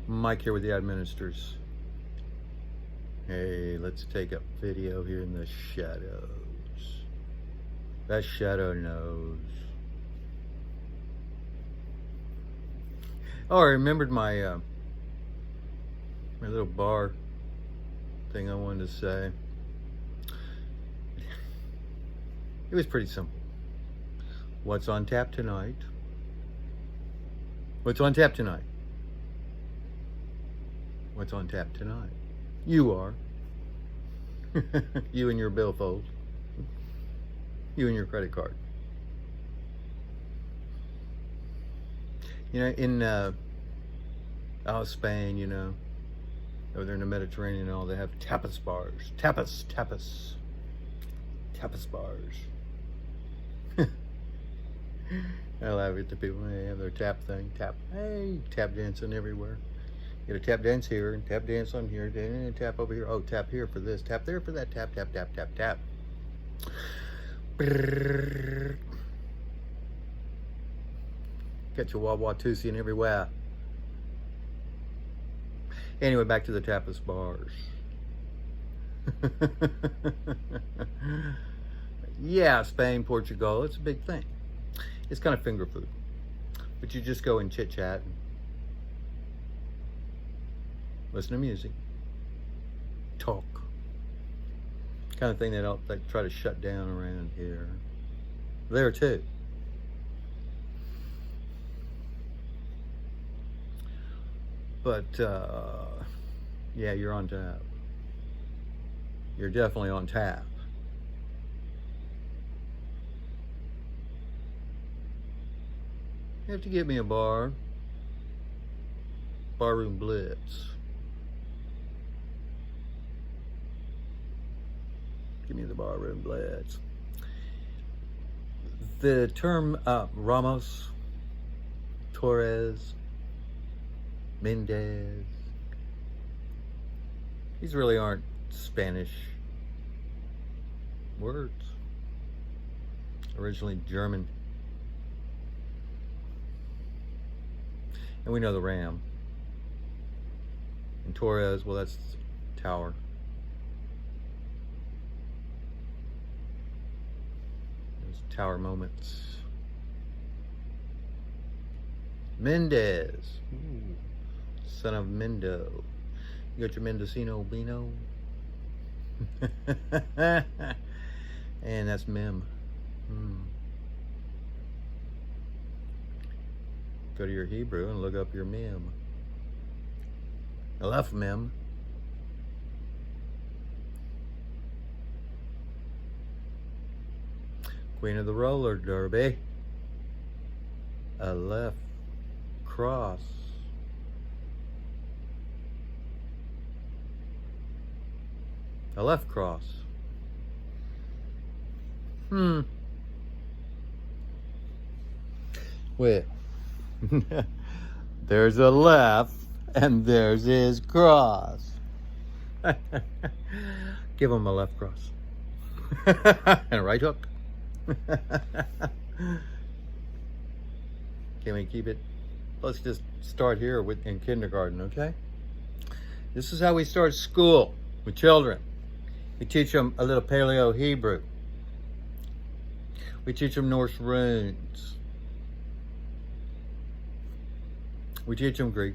Mike here with the administrators. Hey, let's take a video here in the shadows. That shadow knows. Oh, I remembered my my little bar thing I wanted to say. It was pretty simple. What's on tap tonight? What's on tap tonight? What's on tap tonight? You are. You and your billfold. You and your credit card. You know, in Spain, you know, over there in the Mediterranean and all, they have tapas bars. Tapas bars. I laugh at the people. They have their tap thing. Tap. Hey, tap dancing everywhere. Get a tap dance here and tap dance on here. Tap over here. Oh, tap here for this. Tap there for that. Tap, tap, tap, tap, tap. Brrr. Get your Wawatusi and everywhere. Anyway, back to the tapas bars. Yeah, Spain, Portugal, it's a big thing. It's kind of finger food. But you just go and chit chat and listen to music. Talk. Kind of thing they don't try to shut down around here. There too. But yeah, you're on tap. You're definitely on tap. You have to give me a barroom blitz. Give me the barroom blitz. The term Ramos, Torres, Mendez, these really aren't Spanish words. Originally German. And we know the Ram. And Torres, well, that's tower. Those tower moments. Mendez. Ooh. Son of Mendo. You got your Mendocino Beano? And that's Mem. Go to your Hebrew and look up your Mem. Aleph Mem. Queen of the roller derby. Aleph cross. Aleph cross. Wait. There's a left and there's his cross. Give him a left cross. And a right hook. Can we keep it? Let's just start here in kindergarten, okay? This is how we start school with children. We teach them a little Paleo Hebrew. We teach them Norse runes. We teach them Greek.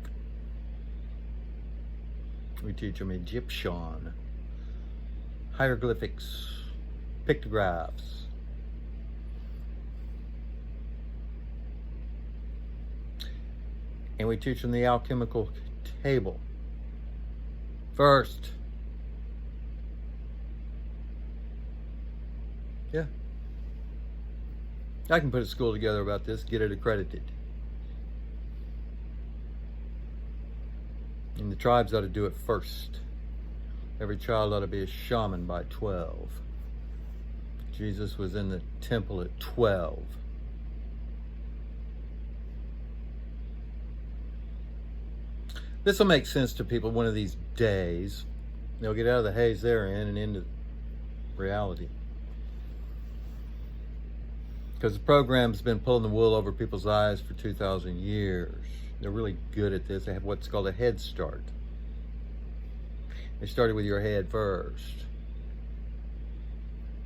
We teach them Egyptian, hieroglyphics, pictographs. And we teach them the alchemical table. First. Yeah. I can put a school together about this, get it accredited. And the tribes ought to do it first. Every child ought to be a shaman by 12. Jesus was in the temple at 12. This will make sense to people one of these days. They'll get out of the haze they're in and into reality. Because the program's been pulling the wool over people's eyes for 2,000 years. They're really good at this. They have what's called a head start. They started with your head first.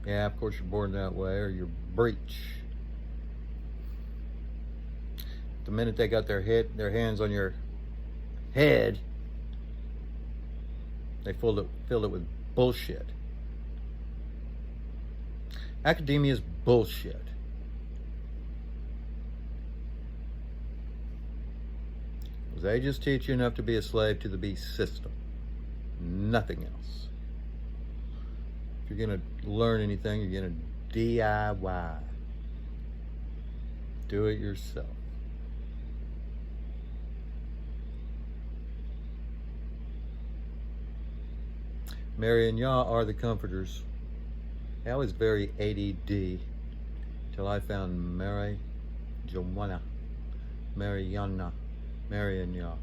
Yeah, of course you're born that way, or you're breech. The minute they got their hands on your head, they filled it with bullshit. Academia is bullshit. They just teach you enough to be a slave to the beast system. Nothing else. If you're going to learn anything, you're going to DIY. Do it yourself. Mary and Yah are the comforters. I was very ADD till I found Mary, Joanna, Mariana, Mary and Yah.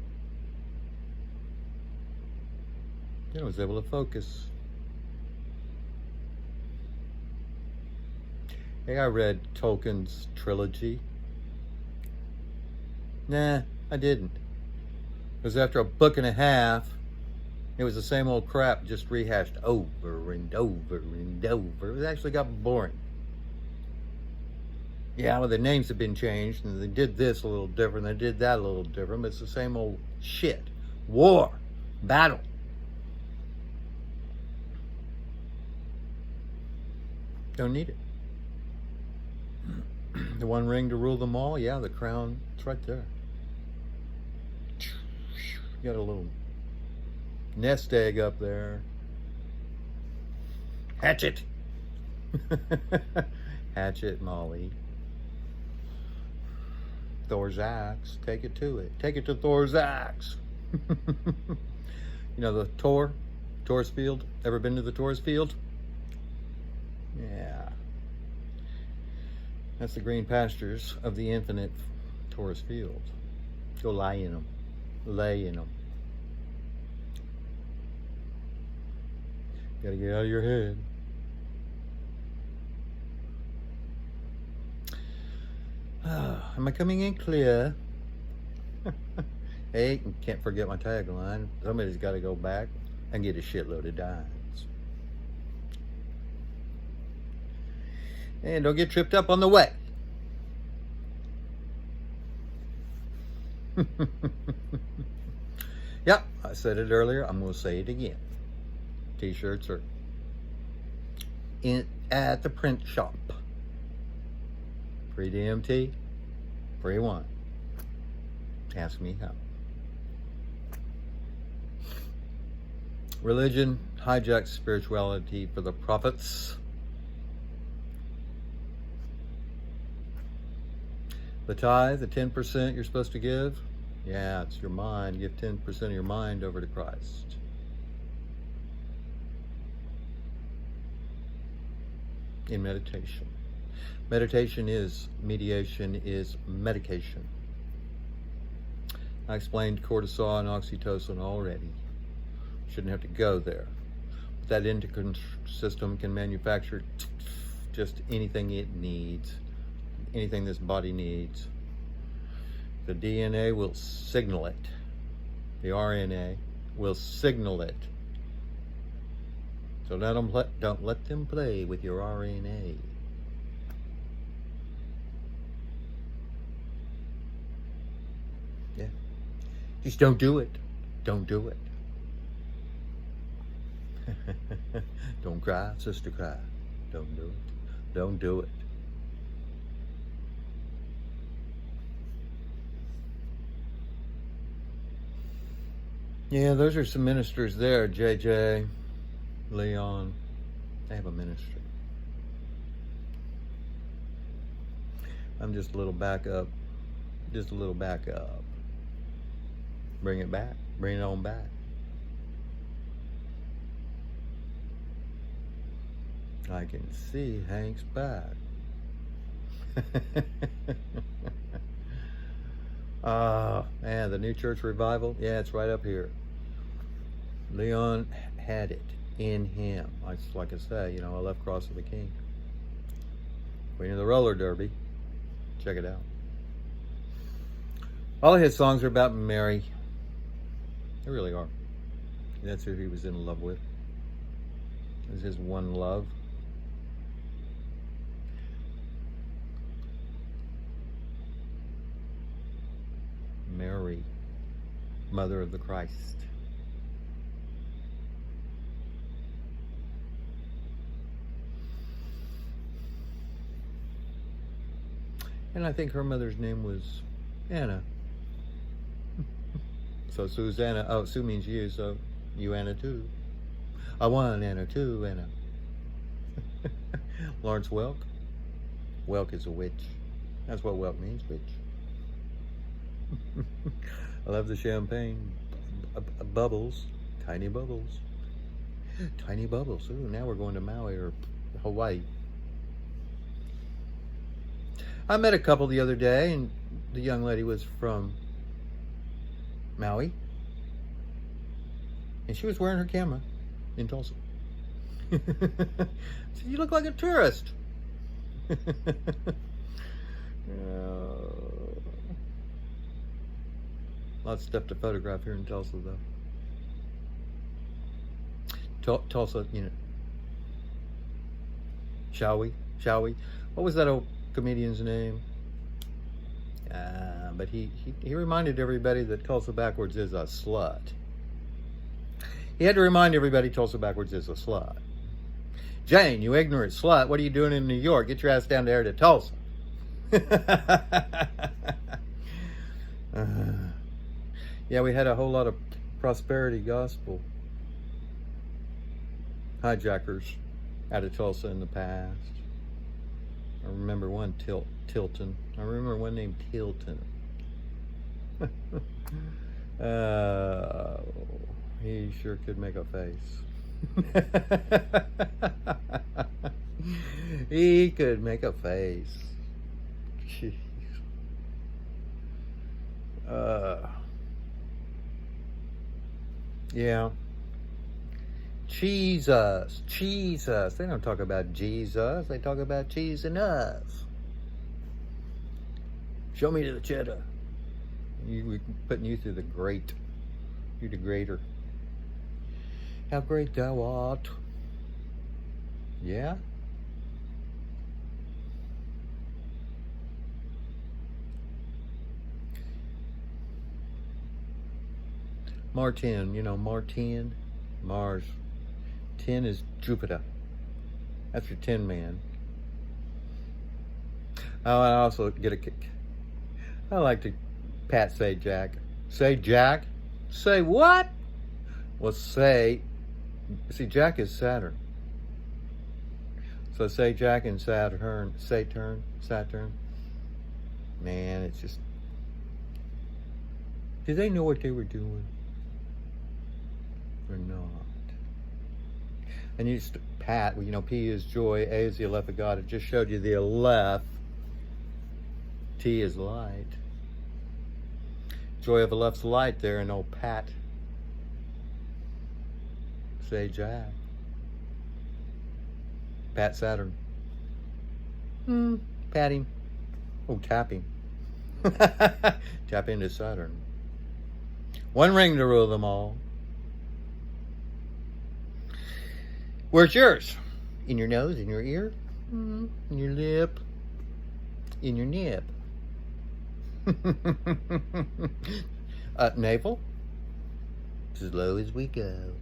Then I was able to focus. Hey, I read Tolkien's trilogy. Nah, I didn't. Because after a book and a half, it was the same old crap just rehashed over and over and over. It actually got boring. Yeah, well, the names have been changed, and they did this a little different, they did that a little different, but it's the same old shit. War, battle. Don't need it. The one ring to rule them all, yeah, the crown, it's right there. You got a little nest egg up there. Hatchet. Hatchet, Molly. Thor's axe. Take it to it. Take it to Thor's axe. You know the Taurus field? Ever been to the Taurus field? Yeah. That's the green pastures of the infinite Taurus field. Go lie in them. Lay in them. Gotta get out of your head. Am I coming in clear? Hey, can't forget my tagline. Somebody's got to go back and get a shitload of dimes. And don't get tripped up on the way. Yep, I said it earlier. I'm going to say it again. T-shirts are at the print shop. Free DMT, free wine. Ask me how. Religion hijacks spirituality for the prophets. The tithe, the 10% you're supposed to give, yeah, it's your mind. Give 10% of your mind over to Christ. In meditation. Meditation is mediation, is medication. I explained cortisol and oxytocin already. Shouldn't have to go there. But that endocrine system can manufacture just anything it needs, anything this body needs. The DNA will signal it. The RNA will signal it. So don't let them play with your RNA. Yeah. Just don't do it. Don't do it. Don't cry, sister, cry. Don't do it. Don't do it. Yeah, those are some ministers there, JJ, Leon. They have a ministry. I'm just a little back up. Just a little back up. Bring it back. Bring it on back. I can see Hank's back. Man, the new church revival. Yeah, it's right up here. Leon had it in him. Like I say, you know, I left Cross of the King. Queen of the Roller Derby. Check it out. All of his songs are about Mary. They really are. That's who he was in love with. It was his one love. Mary, Mother of the Christ. And I think her mother's name was Anna. So Susanna, oh, Sue means you, so you Anna too. I want Anna too, Anna. Lawrence Welk. Welk is a witch. That's what Welk means, witch. I love the champagne. Bubbles. Tiny bubbles. Tiny bubbles. Ooh, now we're going to Maui or Hawaii. I met a couple the other day, and the young lady was from Maui. And she was wearing her camera in Tulsa. So you look like a tourist. Lots of stuff to photograph here in Tulsa, though. Tulsa, you know. Shall we? Shall we? What was that old comedian's name? But he reminded everybody that Tulsa backwards is a slut. He had to remind everybody Tulsa backwards is a slut. Jane, you ignorant slut, what are you doing in New York? Get your ass down there to Tulsa. Yeah, we had a whole lot of prosperity gospel hijackers out of Tulsa in the past. I remember one, Tilton. I remember one named Tilton. He sure could make a face. He could make a face. Jeez. Yeah. Jesus. They don't talk about Jesus. They talk about cheese and us. Show me to the cheddar. We're putting you through the grate. You the grater. How great thou art. Yeah? Martin, you know, Martin, Mars. 10 is Jupiter. That's your 10 man. Oh, I also get a kick. I like to pat Sajak. Say Jack? Say what? Well, see, Jack is Saturn. So Sajak and Saturn. Man, it's just. Did they know what they were doing? Or not? And you just pat, you know, P is joy, A is the Aleph of God. It just showed you the Aleph. T is light. Joy of Aleph's light there, and old Pat. Say Jack. Pat Saturn. Pat him. Oh, tap him. Tap into Saturn. One ring to rule them all. Where's yours? In your nose, in your ear, in your lip, in your nip. Navel. As low as we go.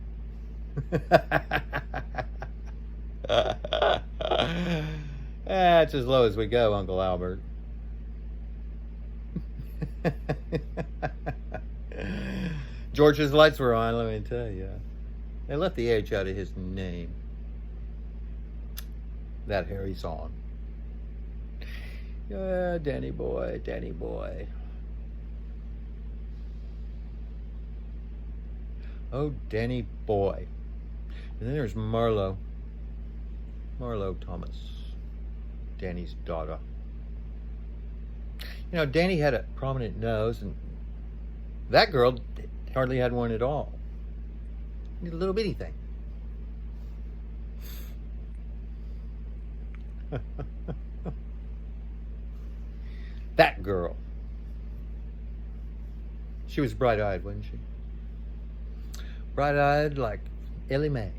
That's as low as we go, Uncle Albert. George's lights were on, let me tell you. They left the H out of his name. That hairy song. Danny boy, Danny boy. Oh, Danny boy. And then there's Marlo. Marlo Thomas. Danny's daughter. You know, Danny had a prominent nose, and that girl hardly had one at all. A little bitty thing. That girl. She was bright-eyed, wasn't she? Bright-eyed like Ellie Mae.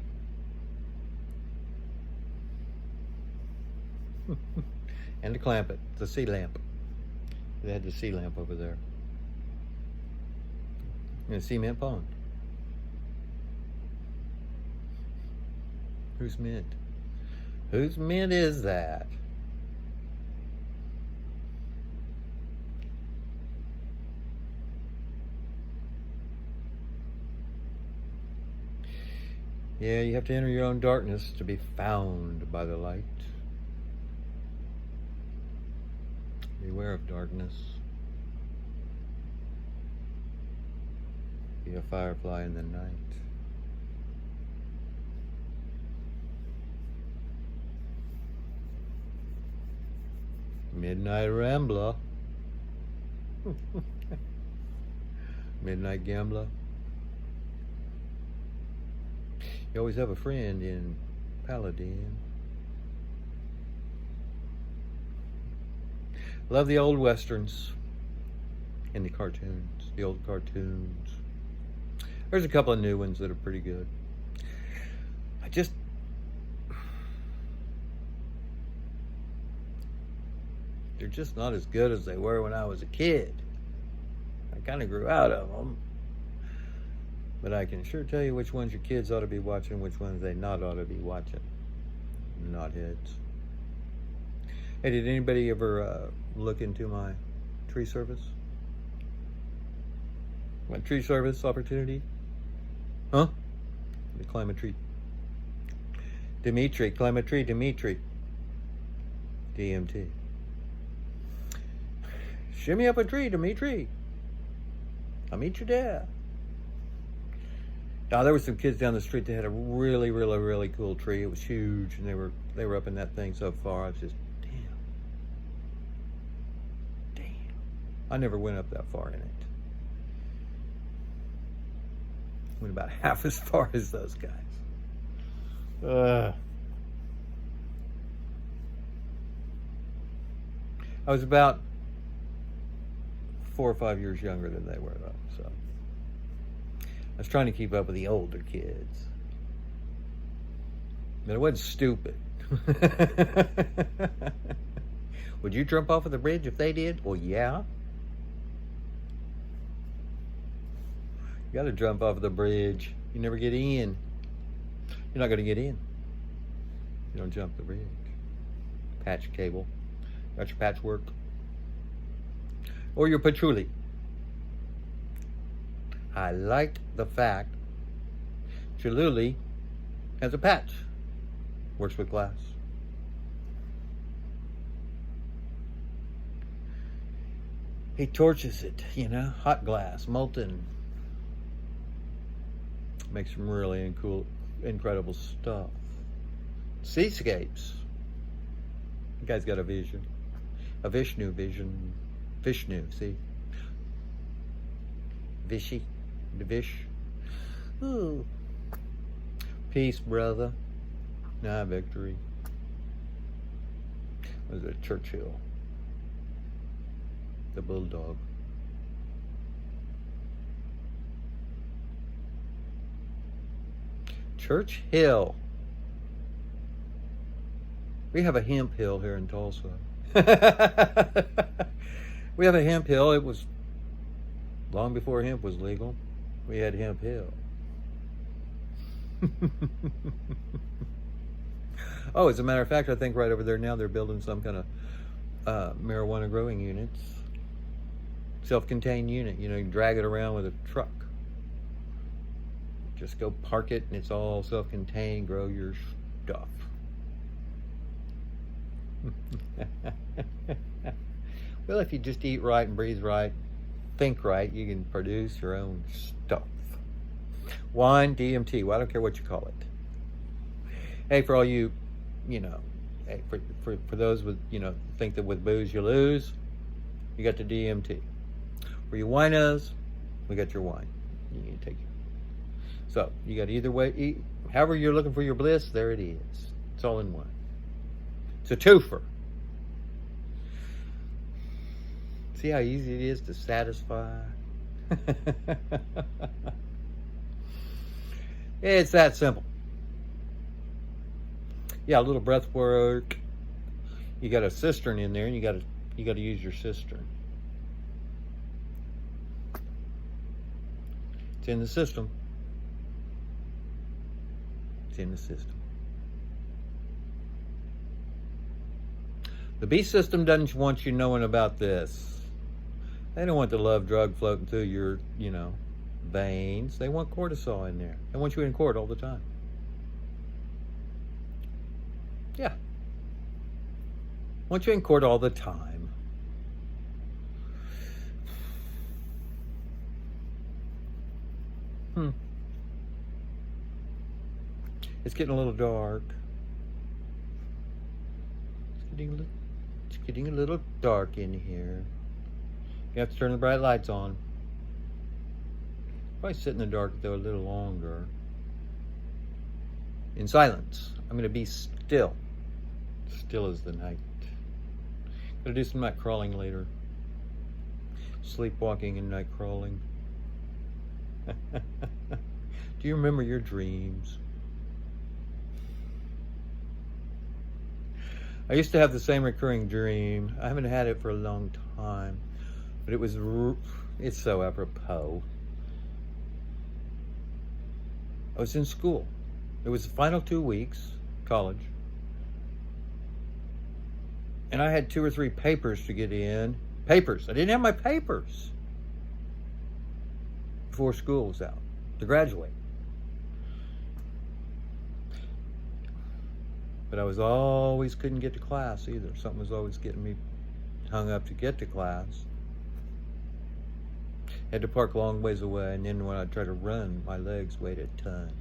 And to clamp it, the sea lamp. They had the sea lamp over there. In a cement pond. Whose mint? Whose mint is that? Yeah, you have to enter your own darkness to be found by the light. Beware of darkness. Be a firefly in the night. Midnight Rambler. Midnight Gambler. You always have a friend in Paladin. Love the old westerns and the cartoons, the old cartoons. There's a couple of new ones that are pretty good. They're just not as good as they were when I was a kid. I kind of grew out of them. But I can sure tell you which ones your kids ought to be watching, which ones they not ought to be watching. Knotheads. Hey, did anybody ever look into my tree service? My tree service opportunity? Huh? To climb a tree. Dimitri, climb a tree, Dimitri. DMT. Shimmy up a tree, Dimitri. I'll meet you there. Now, there were some kids down the street that had a really, really, really cool tree. It was huge, and they were up in that thing so far. I was just, damn. I never went up that far in it. Went about half as far as those guys. I was about 4 or 5 years younger than they were, though, so I was trying to keep up with the older kids. But it wasn't stupid. Would you jump off of the bridge if they did? Well, yeah. You got to jump off of the bridge. You never get in. You're not going to get in. You don't jump the bridge. Patch cable. Got your patchwork. Or your patchouli. I like the fact Choluli has a patch. Works with glass. He torches it, you know, hot glass, molten. Makes some really incredible stuff. Seascapes. The guy's got a vision. A Vishnu vision. Vishnu, see? Vishy. The Vish. Ooh. Peace, brother. Nah, victory. Was it Churchill? The bulldog. Church Hill. We have a hemp hill here in Tulsa. We have a hemp hill. It was long before hemp was legal. We had Hemp Hill. Oh, as a matter of fact, I think right over there now they're building some kind of marijuana growing units. Self-contained unit. You know, you can drag it around with a truck. Just go park it and it's all self-contained. Grow your stuff. Well, if you just eat right and breathe right, think right, you can produce your own stuff. Wine, DMT, well, I don't care what you call it. Hey, for all you, you know, hey, for those with, you know, think that with booze you lose, you got the DMT. For you winos, we got your wine. You need to take it. So, you got either way, however you're looking for your bliss, there it is. It's all in one. It's a twofer. See how easy it is to satisfy It's that simple. Yeah, a little breath work. You got a cistern in there, and you got to use your cistern. It's in the system. It's in the system. The beast system doesn't want you knowing about this. They don't want the love drug floating through your, veins. They want cortisol in there. They want you in court all the time. Yeah. Want you in court all the time. It's getting a little dark. It's getting a little dark in here. You have to turn the bright lights on. Probably sit in the dark though a little longer. In silence. I'm going to be still. Still as the night. Gonna do some night crawling later. Sleepwalking and night crawling. Do you remember your dreams? I used to have the same recurring dream. I haven't had it for a long time, but it's so apropos. I was in school. It was the final 2 weeks, college. And I had 2 or 3 papers to get in. Papers. I didn't have my papers before school was out to graduate. But I was always couldn't get to class either. Something was always getting me hung up to get to class. Had to park a long ways away, and then when I tried to run, my legs weighed a ton.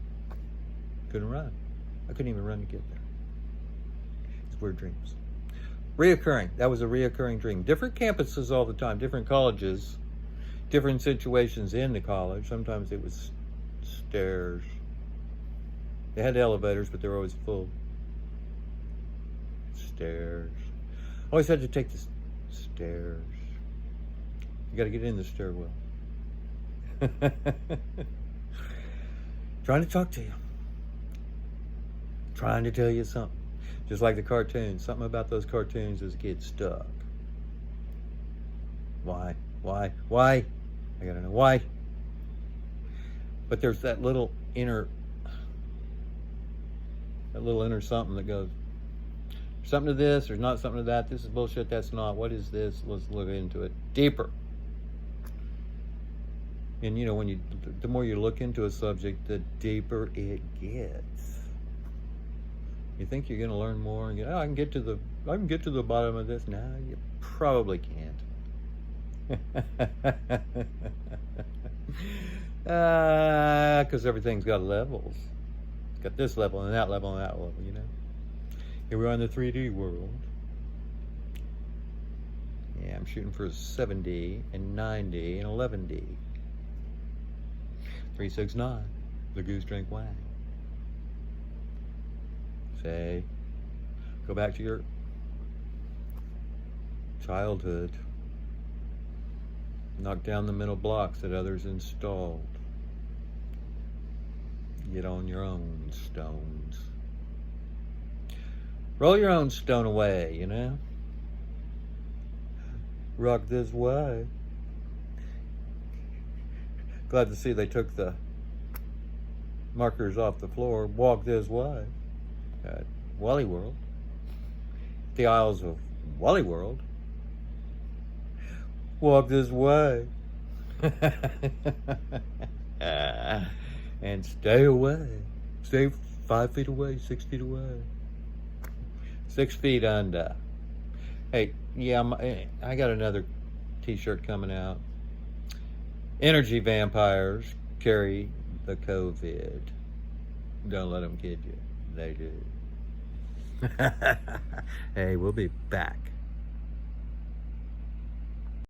Couldn't run. I couldn't even run to get there. It's weird dreams. Reoccurring. That was a reoccurring dream. Different campuses all the time, different colleges, different situations in the college. Sometimes it was stairs. They had elevators, but they were always full. Stairs. Always had to take the stairs. You got to get in the stairwell. Trying to talk to you. Trying to tell you something. Just like the cartoons. Something about those cartoons as a kid stuck. Why? I gotta know why. But there's that little inner something that goes, there's something to this, there's not something to that, this is bullshit, that's not, what is this? Let's look into it deeper. And the more you look into a subject, the deeper it gets. You think you're going to learn more and I can get to the bottom of this. No, you probably can't. Because everything's got levels. It's got this level and that level and that level, Here we are in the 3D world. Yeah, I'm shooting for 7D and 9D and 11D. 369, the goose drink wine. Say, go back to your childhood. Knock down the mental blocks that others installed. Get on your own stones. Roll your own stone away, Rock this way. Glad to see they took the markers off the floor. Walk this way. At Wally World. The Isles of Wally World. Walk this way. And stay away. Stay 5 feet away, 6 feet away. 6 feet under. Hey, yeah, I got another t-shirt coming out. Energy vampires carry the COVID. Don't let them kid you. They do. Hey, we'll be back.